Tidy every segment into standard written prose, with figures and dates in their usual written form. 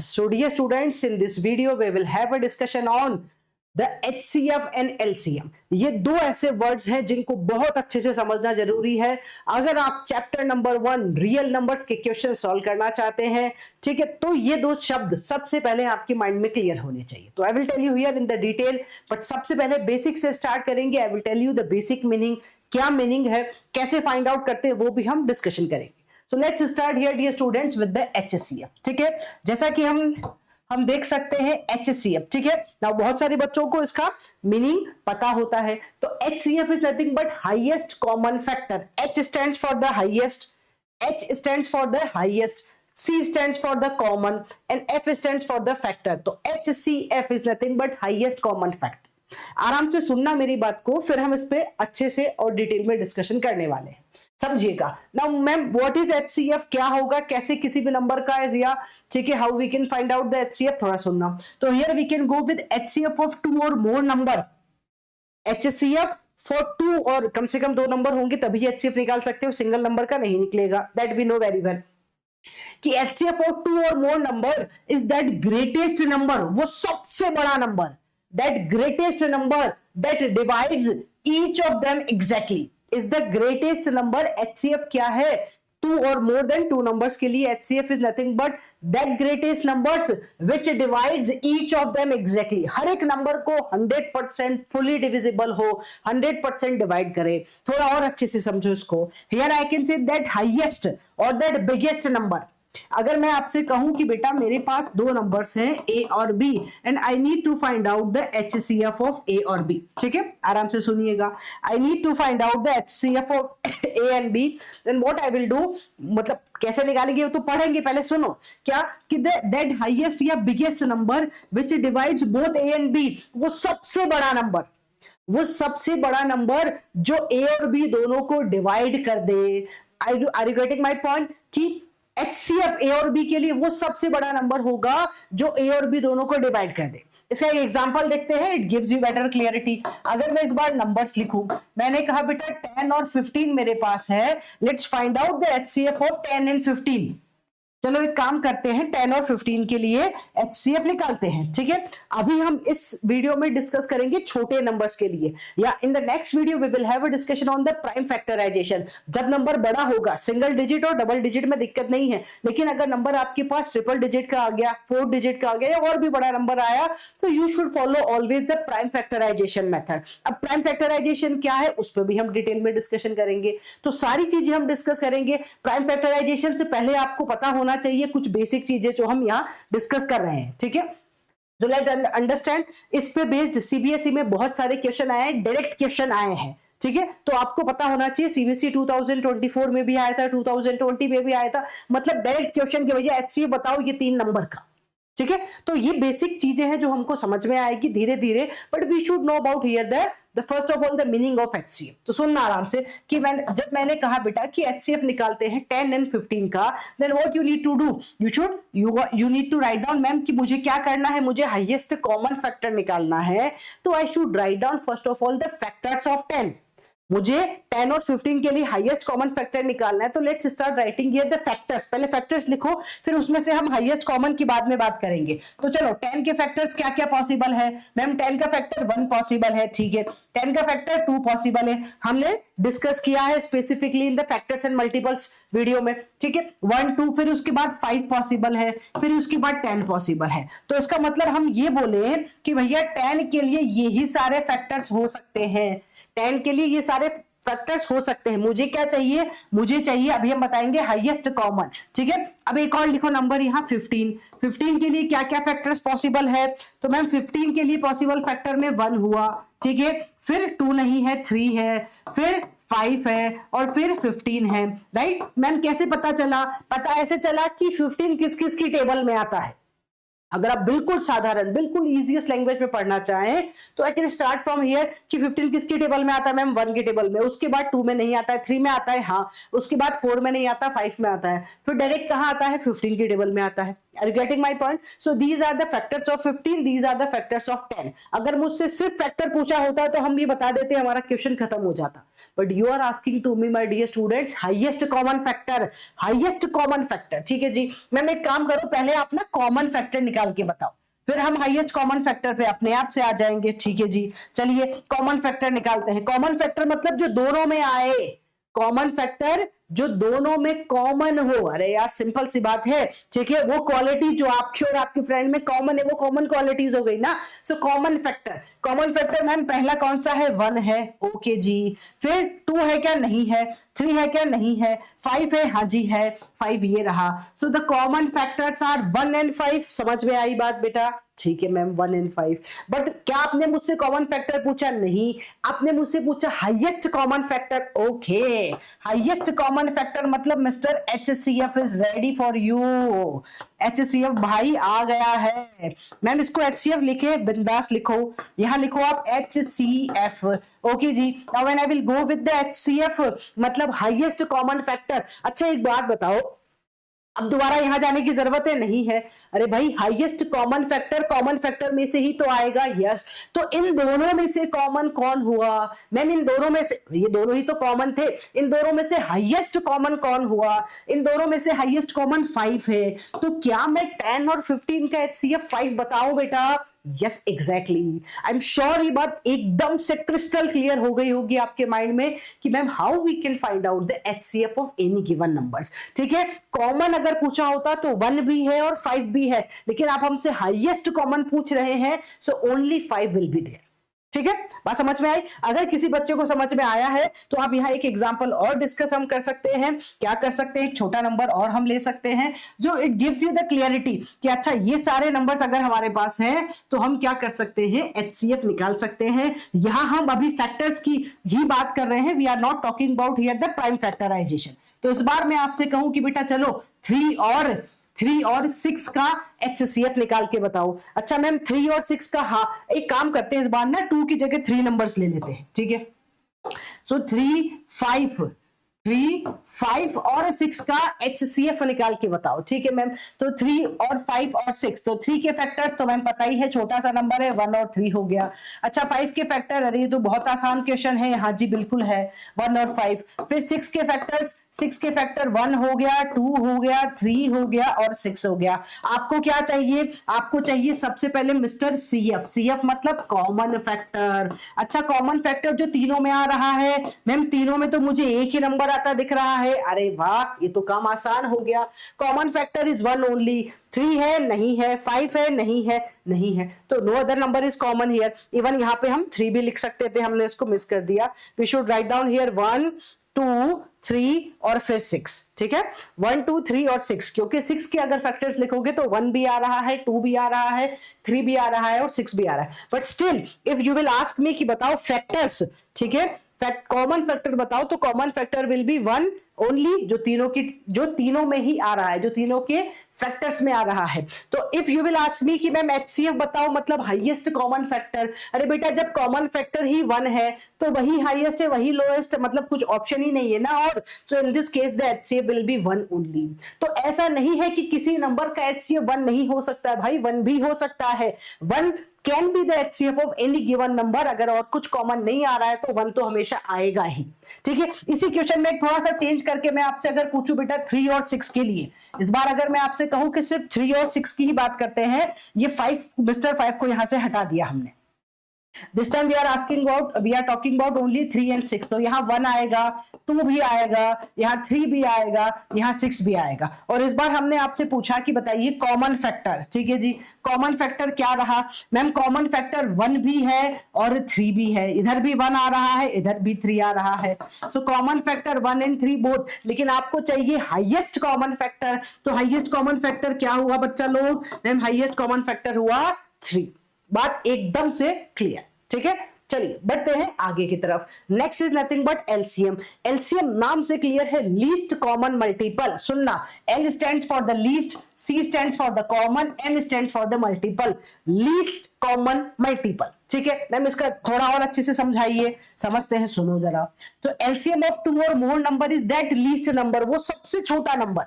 So dear students, in this video we will have a discussion on the HCF and LCM. ये दो ऐसे words हैं जिनको बहुत अच्छे से समझना जरूरी है अगर आप चैप्टर नंबर 1 रियल नंबर्स के क्वेश्चन सॉल्व करना चाहते हैं, ठीक है। तो ये दो शब्द सबसे पहले आपके माइंड में क्लियर होने चाहिए। तो I will tell you here in the detail, but सबसे पहले बेसिक से स्टार्ट करेंगे। I will tell you the basic meaning, क्या मीनिंग है, कैसे फाइंड आउट करते हैं, वो भी हम डिस्कशन करेंगे। So let's start here dear students with the HCF, ठीक है। जैसा कि हम देख सकते हैं HCF, ठीक है ना। बहुत सारे बच्चों को इसका मीनिंग पता होता है। तो HCF is nothing but highest common factor. H stands for the highest, H stands for the highest, C stands for the common and F stands for the factor. तो HCF is nothing but highest common factor. आराम से सुनना मेरी बात को, फिर हम इस पे अच्छे से और डिटेल में डिस्कशन करने वाले हैं, समझिएगा। Now ma'am what is HCF, क्या होगा, कैसे किसी भी नंबर का है या, ठीक है, how we can find out the HCF, थोड़ा सुनना। तो here we can go with HCF of 2 और मोर नंबर। HCF फॉर 2 और कम से कम 2 नंबर होंगे तभी HCF निकाल सकते हो, सिंगल नंबर का नहीं निकलेगा। That we know very well कि HCF ऑफ 2 और more number is that greatest number, वो सबसे बड़ा number, that greatest number that divides each of them exactly is the greatest number। HCF क्या है, 2 or more than 2 numbers के लिए HCF is nothing but that greatest numbers which divides each of them exactly। हर एक number को 100% fully divisible हो, 100% divide करे। थोड़ा और अच्छे से समझो इसको। Here I can say that highest or that biggest number। अगर मैं आपसे कहूं कि बेटा मेरे पास 2 नंबर्स हैं A और B and I need to find out the HCF of A और B, ठीक है, आराम से सुनिएगा। I need to find out the HCF of A and B, then what I will do, मतलब कैसे निकालेंगे तो पढ़ेंगे, पहले सुनो क्या कि दैट हाईएस्ट या biggest number which divides both A and B, वो सबसे बड़ा नंबर, वो सबसे बड़ा नंबर जो A और B दोनों को डिवाइड कर दे। Are you getting my point कि HCF A और B के लिए वो सबसे बड़ा नंबर होगा जो A और B दोनों को डिवाइड कर दे। इसका एक एग्जांपल देखते हैं, it gives you better clarity. अगर मैं इस बार नंबर्स लिखूं, मैंने कहा बेटा 10 और 15 मेरे पास है, let's find out the HCF of 10 and 15। चलो एक काम करते हैं, 10 और 15 के लिए HCF निकालते हैं, ठीक है। अभी हम इस वीडियो में डिस्कस करेंगे छोटे नंबर्स के लिए, या in the next video we will have a discussion on the prime factorization. जब नंबर बड़ा होगा, सिंगल डिजिट और डबल डिजिट में दिक्कत नहीं है, लेकिन अगर नंबर आपके पास ट्रिपल डिजिट का आ गया, 4 डिजिट का आ गया या और भी बड़ा नंबर आया, तो you should follow always the prime factorization method. अब प्राइम फैक्टराइजेशन क्या है उस पर भी हम डिटेल में डिस्कशन करेंगे। तो सारी चीजें हम डिस्कस करेंगे। प्राइम फैक्टराइजेशन से पहले आपको पता होना चाहिए कुछ बेसिक चीजें जो हम यहां डिस्कस कर रहे हैं, ठीक है। जो लेट अंडरस्टैंड, इस पे बेस्ड सीबीएसई में बहुत सारे क्वेश्चन आए हैं, डायरेक्ट क्वेश्चन आए हैं, ठीक है। तो आपको पता होना चाहिए सीबीएसई 2024 में भी आया था, 2020 में भी आया था, मतलब डायरेक्ट क्वेश्चन की वजह HCF बताओ ये 3 नंबर का, ठीक है। तो ये बेसिक चीजें हैं जो हमको समझ में आएगी धीरे धीरे, but we should know about here the first of all the meaning of HCF। तो सुनना आराम से कि जब मैंने कहा बेटा कि HCF निकालते हैं 10 एंड 15 का, then what you need to do, you need to write down, ma'am कि मुझे क्या करना है, मुझे हाईएस्ट कॉमन फैक्टर निकालना है। तो I should write down first of all the factors of 10। मुझे 10 और 15 के लिए हाईएस्ट कॉमन फैक्टर निकालना है, तो let's start writing here the factors. पहले फैक्टर्स लिखो, फिर उसमें से हम हाईएस्ट कॉमन की बाद में बात करेंगे। तो चलो 10 के फैक्टर्स क्या क्या पॉसिबल है, मैम 10 का फैक्टर 1 पॉसिबल है, ठीक है। 10 का फैक्टर 2 पॉसिबल है, हमने डिस्कस किया है specifically in the factors and multiples video में, ठीक है। 1 2 फिर उसके बाद 5 पॉसिबल है, फिर उसके बाद 10 पॉसिबल है। तो इसका मतलब हम ये बोले कि भैया 10 के लिए यही सारे फैक्टर्स हो सकते हैं, 10 के लिए ये सारे फैक्टर्स हो सकते हैं। मुझे क्या चाहिए, मुझे चाहिए, अभी हम बताएंगे हाईएस्ट कॉमन, ठीक है। अब एक और लिखो नंबर यहाँ 15। 15 के लिए क्या क्या फैक्टर्स पॉसिबल है, तो मैम 15 के लिए पॉसिबल फैक्टर में 1 हुआ, ठीक है, फिर 2 नहीं है, 3 है, फिर 5 है और फिर 15 है, राइट। मैम कैसे पता चला, पता ऐसे चला कि 15 किस किस की टेबल में आता है। अगर आप बिल्कुल साधारण, बिल्कुल इजीएस्ट लैंग्वेज में पढ़ना चाहें तो I can start from here कि 15 किसकी टेबल में आता है, मैम 1 की टेबल में, उसके बाद 2 में नहीं आता है, 3 में आता है, हाँ, उसके बाद 4 में नहीं आता, 5 में आता है, फिर डायरेक्ट कहां आता है, 15 की टेबल में आता है। Are you getting my point? So these are the factors of 15, these are the factors of 10. अगर मुझसे सिर्फ फैक्टर पूछा होता तो हम ये बता देते, हमारा क्वेश्चन खत्म हो जाता. But you are asking to me, my dear students, highest common factor, highest common factor. ठीक है जी, मैम एक काम करो, पहले आप ना कॉमन फैक्टर निकाल के बताओ, फिर हम हाईएस्ट कॉमन फैक्टर पे अपने आप से आ जाएंगे. ठीक है जी, चलिए कॉमन फैक्टर निकालते हैं. कॉमन फैक्टर मतलब जो दोनों में आए, कॉमन फैक्टर जो दोनों में कॉमन हो. अरे यार सिंपल सी बात है. ठीक है, वो क्वालिटी जो आपके और आपके फ्रेंड में कॉमन है, वो कॉमन क्वालिटीज हो गई ना. So common factor, common factor ma'am पहला कौन सा है? 1 है. ओके जी. फिर 2 है क्या? नहीं है. 3 है क्या? नहीं है. 5 है? हाँ जी है. 5 ये रहा. So the common factors are 1 and 5. समझ में आई बात बेटा? ठीक है मैम, 1 and 5. बट क्या आपने मुझसे कॉमन फैक्टर पूछा? नहीं, आपने मुझसे पूछा highest common factor. Okay, highest common factor मतलब mister HCF is ready for you. HCF भाई आ गया है. मैम इसको HCF लिखे, बिंदास लिखो, यहां लिखो आप HCF. ओके जी. Now when I will go with the HCF मतलब हाईएस्ट कॉमन फैक्टर. अच्छा एक बात बताओ, अब दोबारा यहां जाने की जरूरत है? नहीं है. अरे भाई हाईएस्ट कॉमन फैक्टर में से ही तो आएगा. यस, तो इन दोनों में से कॉमन कौन हुआ? मैम इन दोनों में से, ये दोनों ही तो कॉमन थे, इन दोनों में से हाईएस्ट कॉमन कौन हुआ? इन दोनों में से हाईएस्ट कॉमन 5 है. तो क्या मैं 10 और 15 का HCF 5 बताऊं बेटा? Yes exactly. I am sure ये बात एकदम से क्रिस्टल क्लियर हो गई होगी आपके माइंड में कि ma'am how we can find out the HCF of any given numbers. ठीक है, कॉमन अगर पूछा होता तो 1 भी है और 5 भी है, लेकिन आप हमसे हाईएस्ट कॉमन पूछ रहे हैं, so only 5 will be there. ठीक है, बात समझ में आई? अगर किसी बच्चे को समझ में आया है तो आप यहाँ एक एग्जांपल और डिस्कस हम कर सकते हैं. क्या कर सकते हैं? एक छोटा नंबर और हम ले सकते हैं जो it gives you the clarity कि अच्छा ये सारे नंबर्स अगर हमारे पास हैं तो हम क्या कर सकते हैं? HCF निकाल सकते हैं. यहां हम अभी फैक्टर्स की ही बात कर रहे हैं, we are not talking about here the prime factorization. तो इस बार मैं आपसे कहूं कि बेटा चलो 3 और 6 का HCF निकाल के बताओ. अच्छा मैम 3 और 6 का, हाँ एक काम करते हैं, इस बार ना 2 की जगह 3 नंबर्स ले लेते हैं. ठीक है, सो 3, 5 और 6 का HCF निकाल के बताओ. ठीक है मैम, तो 3 और 5 और 6, तो 3 के फैक्टर्स तो मैम पता ही है, छोटा सा नंबर है, 1 और 3 हो गया. अच्छा 5 के फैक्टर, अरे ये तो बहुत आसान क्वेश्चन है. हाँ जी बिल्कुल है, 1 और 5. फिर 6 के फैक्टर 1 हो गया, 2 हो गया, 3 हो गया और 6 हो गया. आपको क्या चाहिए? आपको चाहिए सबसे पहले मिस्टर CF मतलब कॉमन फैक्टर. अच्छा कॉमन फैक्टर जो तीनों में आ रहा है, मैम तीनों में तो मुझे एक ही नंबर आता दिख रहा है. अरे वाह, ये तो काम आसान हो गया. Common factor is 1 only. 3 है? नहीं है. 5 है? नहीं है. तो no other number is common here. Even यहां पे हम 3 भी लिख सकते थे, हमने इसको मिस कर दिया. We should write down here 1, 2, 3 और फिर 6. ठीक है, 1, 2, 3 और 6, क्योंकि 6 के अगर फैक्टर्स लिखोगे तो 1 भी आ रहा है, 2 भी आ रहा है, 3 भी आ रहा है और 6 भी आ रहा है. But still if you will ask मी कि बताओ फैक्टर्स, ठीक है, कॉमन फैक्टर बताओ, तो common factor will be 1 only, जो तीनों में ही आ रहा है, जो तीनों के फैक्टर्स में आ रहा है. तो इफ यू विल आस्क मी कि मैम HCF बताओ मतलब हाईएस्ट कॉमन फैक्टर, अरे बेटा जब कॉमन फैक्टर ही 1 है तो वही हाईएस्ट है, वही लोएस्ट, मतलब कुछ ऑप्शन ही नहीं है ना. और so in this case the HCF will be 1 only. तो ऐसा नहीं है कि किसी नंबर का HCF 1 नहीं हो सकता है भाई, 1 भी हो सकता है. 1 can be the HCF of any given number. अगर और कुछ कॉमन नहीं आ रहा है तो 1 तो हमेशा आएगा ही. ठीक है, इसी क्वेश्चन में थोड़ा सा चेंज करके मैं आपसे अगर पूछूं बेटा 3 और 6 के लिए, इस बार अगर मैं आपसे कहूं कि सिर्फ 3 और 6 की ही बात करते हैं, ये 5 मिस्टर 5 को यहां से हटा दिया हमने. This time we are talking about only 3 and 6. तो यहाँ 1 आएगा, 2 भी आएगा, यहाँ 3 भी आएगा, यहाँ 6 भी आएगा. और इस बार हमने आपसे पूछा कि बताइए कॉमन फैक्टर. ठीक है जी, कॉमन फैक्टर क्या रहा? मैम कॉमन फैक्टर 1 भी है और 3 भी है. इधर भी 1 आ रहा है, इधर भी 3 आ रहा है. So common factor 1 and 3 both. लेकिन आपको चाहिए हाईएस्ट कॉमन फैक्टर. तो हाईएस्ट कॉमन फैक्टर क्या हुआ बच्चा लोग? मैम हाईएस्ट कॉमन फैक्टर हुआ 3. बात एकदम से क्लियर. ठीक है, चलिए बढ़ते हैं आगे की तरफ. Next is nothing but LCM. LCM नाम से क्लियर है, लीस्ट कॉमन मल्टीपल. सुनना, L stands for the least, C stands for the common, M stands for the multiple. Least common multiple. ठीक है मैम, इसका थोड़ा और अच्छे से समझाइए, समझते हैं, सुनो जरा. तो LCM ऑफ 2 और more number is that least number, वो सबसे छोटा number.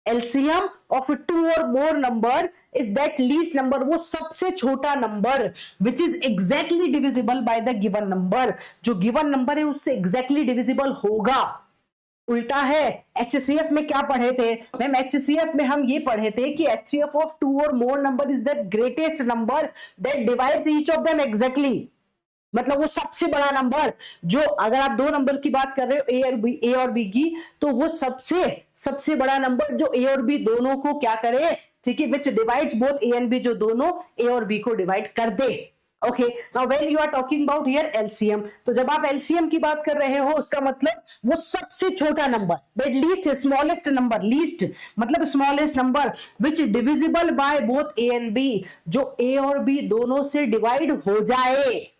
LCM of 2 or more number is that least number, वो सबसे छोटा number which is exactly divisible by the given number, जो given number है उससे exactly divisible होगा। उल्टा है, HCF में क्या पढ़े थे मैम? HCF में हम ये पढ़े थे कि HCF of 2 or more number is the greatest number that divides each of them exactly, मतलब वो सबसे बड़ा नंबर जो, अगर आप दो नंबर की बात कर रहे हो ए और बी की, तो वो सबसे बड़ा नंबर जो ए और बी दोनों को क्या करे, ठीक है, which divides both A and B, जो दोनों ए और बी को डिवाइड कर दे। Okay, now when you are talking about here LCM, तो जब आप एलसीएम की बात कर रहे हो उसका मतलब वो सबसे छोटा number, but least smallest number, least मतलब smallest number which divisible by both A and B, जो ए और बी दोनों से डिवाइड हो जाए,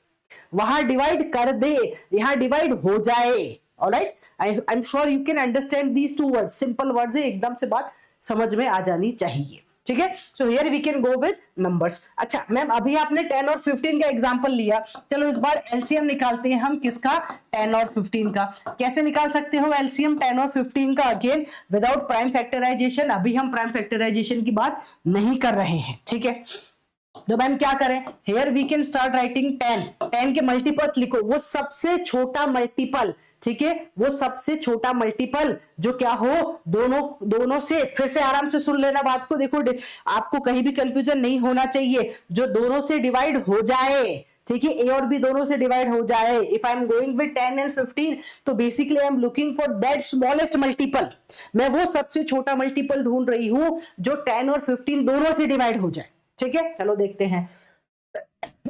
वहां डिवाइड कर दे, यहां डिवाइड हो जाए। Alright, I am sure you can understand these two words, simple words है, एकदम से बात समझ में आ जानी चाहिए, ठीक है। So here we can go with numbers. अच्छा मैम, अभी आपने 10 और 15 का एग्जांपल लिया, चलो इस बार एलसीएम निकालते हैं हम किसका, 10 और 15 का। कैसे निकाल सकते हो एलसीएम 10 और 15 का? अगेन विदाउट प्राइम फैक्टराइजेशन, अभी हम प्राइम फैक्टराइजेशन की बात नहीं कर रहे हैं, ठीक है। तो मैम क्या करें, here we can start writing 10 के मल्टीपल्स लिखो, वो सबसे छोटा मल्टीपल, ठीक है, वो सबसे छोटा मल्टीपल जो क्या हो, दोनों से, फिर से आराम से सुन लेना बात को, देखो आपको कहीं भी कंफ्यूजन नहीं होना चाहिए, जो दोनों से डिवाइड हो जाए, ठीक है, ए और बी दोनों से डिवाइड हो जाए। If I am going with 10 and 15, तो basically I am looking for that smallest multiple, मैं वो सबसे छोटा मल्टीपल ढूंढ रही हूं जो 10 और 15 दोनों से डिवाइड हो जाए, ठीक है। चलो देखते हैं,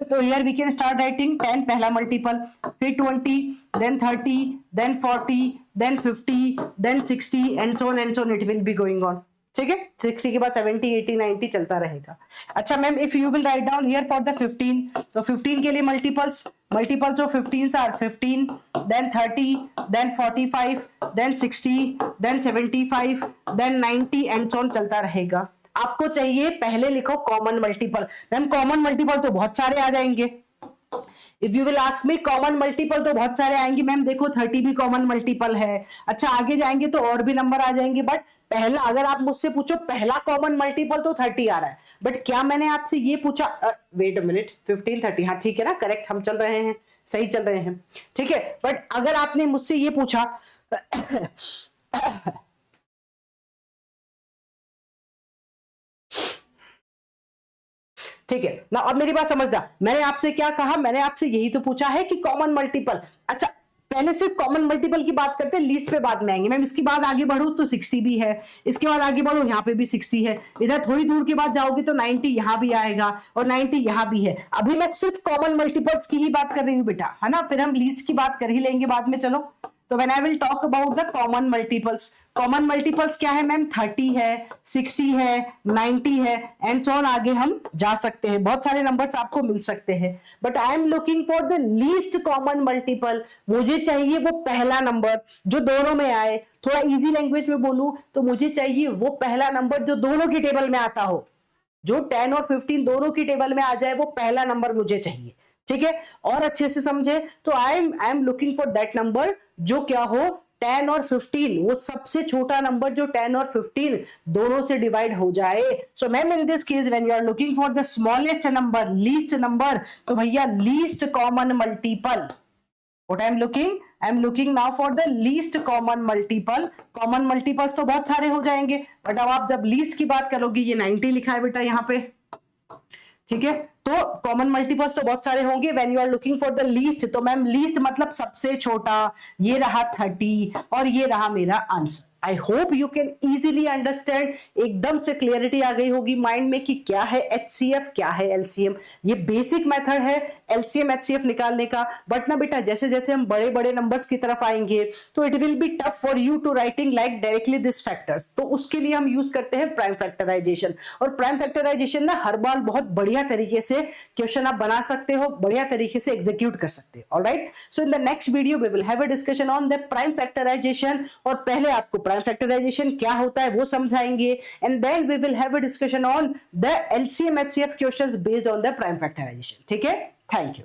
तो here we can start writing 10 पहला मल्टीपल, फिर 20, then 30, then 40, then 50, then 60 and so on it will be going on, ठीक है। 60 के बाद 70, 80, 90 चलता रहेगा। अच्छा ma'am, if you will write down here for the 15, तो 15 के लिए multiples of 15 are 15, then 30, then 45, then 60, then 75, then 90 and so on चलता रहेगा। आपको चाहिए, पहले लिखो common multiple. Ma'am common multiple तो बहुत सारे आ जाएंगे, if you will ask me common multiple तो बहुत सारे आएंगे। मैम देखो 30 भी कॉमन मल्टीपल है, अच्छा आगे जाएंगे तो और भी नंबर आ जाएंगे, बट पहला अगर आप मुझसे पूछो पहला कॉमन मल्टीपल तो 30 आ रहा है, बट क्या मैंने आपसे ये पूछा, वेट अ मिनट, 15 30, हाँ ठीक है ना, करेक्ट, हम चल रहे हैं, सही चल रहे हैं, ठीक है। बट अगर आपने मुझसे ये पूछा ठीक है ना, अब मेरी बात समझना, मैंने आपसे क्या कहा, मैंने आपसे यही तो पूछा है कि कॉमन मल्टीपल। अच्छा पहले सिर्फ कॉमन मल्टीपल की बात करते हैं, लिस्ट पे बाद में आएंगे। मैम इसके बाद आगे बढ़ू तो 60 भी है, इसके बाद आगे बढ़ो यहाँ पे भी 60 है, इधर थोड़ी दूर के बाद जाओगे तो 90 यहाँ भी आएगा और 90 यहाँ भी है। अभी मैं सिर्फ कॉमन मल्टीपल्स की ही बात कर रही हूँ बेटा, है ना, फिर हम लिस्ट की बात कर ही लेंगे बाद में। चलो तो when I will talk about the common multiples क्या है मैम, 30 है, 60 है, 90 है एंड सो ऑन, आगे हम जा सकते हैं, बहुत सारे नंबर्स आपको मिल सकते हैं। But I am looking for the least common multiple, मुझे चाहिए वो पहला नंबर जो दोनों में आए। थोड़ा इजी लैंग्वेज में बोलूं तो मुझे चाहिए वो पहला नंबर जो दोनों की टेबल में आता हो, जो 10 और 15 दोनों की टेबल में आ जाए, वो पहला नंबर मुझे चाहिए, ठीक है। और अच्छे से समझे तो आई am looking for that number जो क्या हो 10 और 15, वो सबसे छोटा नंबर जो 10 और 15 दोनों से डिवाइड हो जाए। So ma'am in this case when you are looking for the smallest number, least number, तो भैया least common multiple, what I am looking now for the least common multiple. Common multiples तो बहुत सारे हो जाएंगे, but अब आप जब लीस्ट की बात करोगे, ये 90 लिखा है बेटा यहाँ पे, ठीक है, तो कॉमन मल्टीपल्स तो बहुत सारे होंगे। When you are looking for the least, तो मैम लीस्ट मतलब सबसे छोटा, ये रहा 30 और ये रहा मेरा answer. I hope you can easily understand, एकदम से क्लियरिटी आ गई होगी माइंड में कि क्या है HCF, क्या है LCM। ये बेसिक मेथड है LCM HCF निकालने का, बट ना बेटा जैसे जैसे हम बड़े बड़े नंबर्स की तरफ आएंगे तो it will be tough for you to writing like directly this factors, तो उसके लिए हम यूज करते हैं प्राइम फैक्टराइजेशन। और प्राइम फैक्टराइजेशन ना हर बार बहुत बढ़िया तरीके से क्वेश्चन आप बना सकते हो, बढ़िया तरीके से एग्जीक्यूट कर सकते हो। Alright, so in the next video we will have a discussion on the prime factorization, और पहले आपको प्राइम फैक्टराइजेशन क्या होता है वो समझाएंगे, and then we will have a discussion on the LCM HCF questions based on the prime factorization, ठीक है। Thank you.